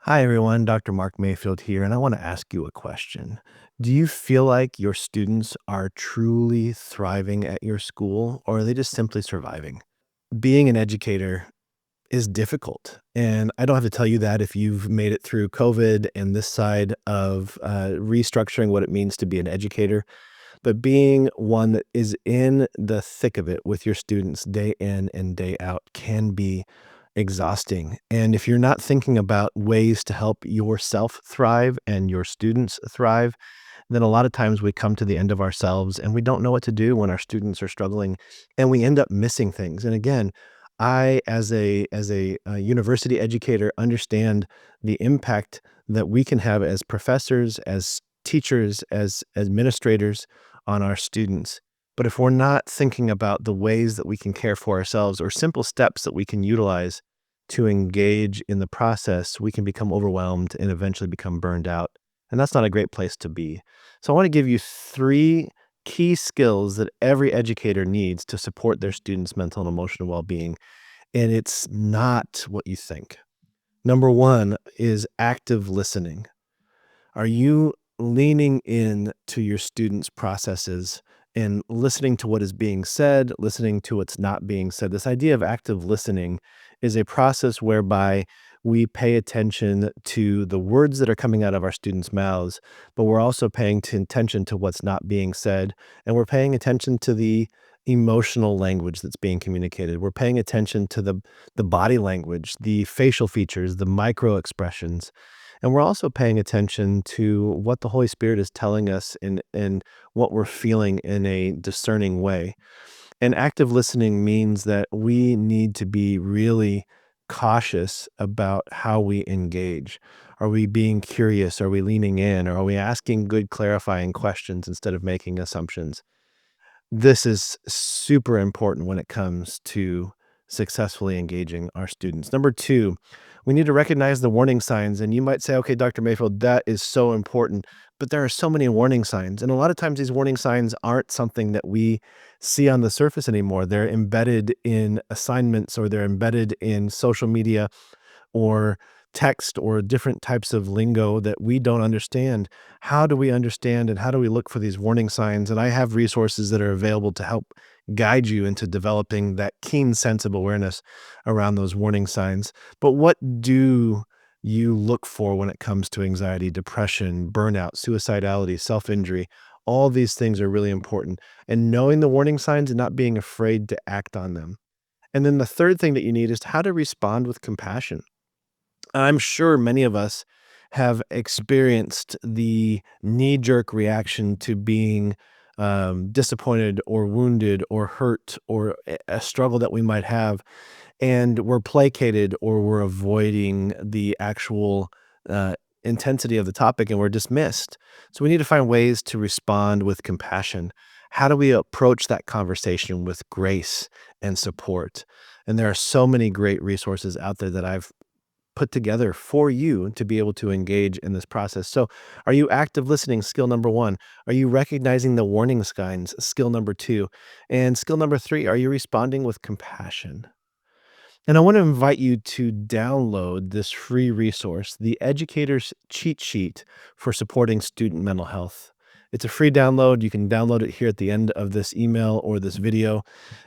Hi, everyone. Dr. Mark Mayfield here, and I want to ask you a question. Do you feel like your students are truly thriving at your school, or are they just simply surviving? Being an educator is difficult, and I don't have to tell you that if you've made it through COVID and this side of restructuring what it means to be an educator. But being one that is in the thick of it with your students day in and day out can be exhausting. And if you're not thinking about ways to help yourself thrive and your students thrive, then a lot of times we come to the end of ourselves and we don't know what to do when our students are struggling and we end up missing things. And again, I as a university educator understand the impact that we can have as professors, as teachers, as administrators on our students. But if we're not thinking about the ways that we can care for ourselves or simple steps that we can utilize to engage in the process, we can become overwhelmed and eventually become burned out. And that's not a great place to be. So I want to give you three key skills that every educator needs to support their students' mental and emotional well-being. And it's not what you think. Number one is active listening. Are you leaning in to your students' processes and listening to what is being said, listening to what's not being said? This idea of active listening is a process whereby we pay attention to the words that are coming out of our students' mouths, but we're also paying attention to what's not being said, and we're paying attention to the emotional language that's being communicated. We're paying attention to the body language, the facial features, the micro expressions. And we're also paying attention to what the Holy Spirit is telling us and what we're feeling in a discerning way. And active listening means that we need to be really cautious about how we engage. Are we being curious? Are we leaning in? Or are we asking good clarifying questions instead of making assumptions? This is super important when it comes to successfully engaging our students. Number two, we need to recognize the warning signs. And you might say, okay, Dr. Mayfield, that is so important. But there are so many warning signs. And a lot of times these warning signs aren't something that we see on the surface anymore. They're embedded in assignments or they're embedded in social media or text or different types of lingo that we don't understand. How do we understand and how do we look for these warning signs? And I have resources that are available to help guide you into developing that keen sense of awareness around those warning signs. But what do you look for when it comes to anxiety, depression, burnout, suicidality, self-injury? All these things are really important. And knowing the warning signs and not being afraid to act on them. And then the third thing that you need is how to respond with compassion. I'm sure many of us have experienced the knee-jerk reaction to being disappointed or wounded or hurt or a struggle that we might have, and we're placated or we're avoiding the actual uh, intensity of the topic and we're dismissed. So we need to find ways to respond with compassion. How do we approach that conversation with grace and support? And there are so many great resources out there that I've put together for you to be able to engage in this process. So, are you active listening? Skill number one. Are you recognizing the warning signs? Skill number two. And skill number three, are you responding with compassion? And I want to invite you to download this free resource, the Educator's Cheat Sheet for Supporting Student Mental Health. It's a free download. You can download it here at the end of this email or this video.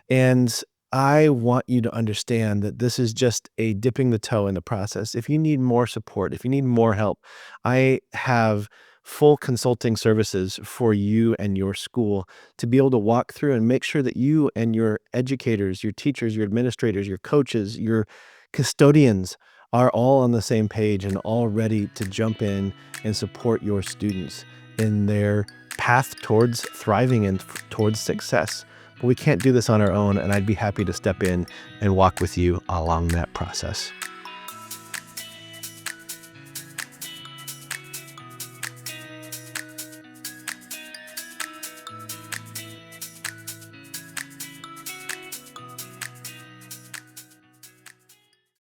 And I want you to understand that this is just a dipping the toe in the process. If you need more support, if you need more help, I have full consulting services for you and your school to be able to walk through and make sure that you and your educators, your teachers, your administrators, your coaches, your custodians are all on the same page and all ready to jump in and support your students in their path towards thriving and towards success. But we can't do this on our own, and I'd be happy to step in and walk with you along that process.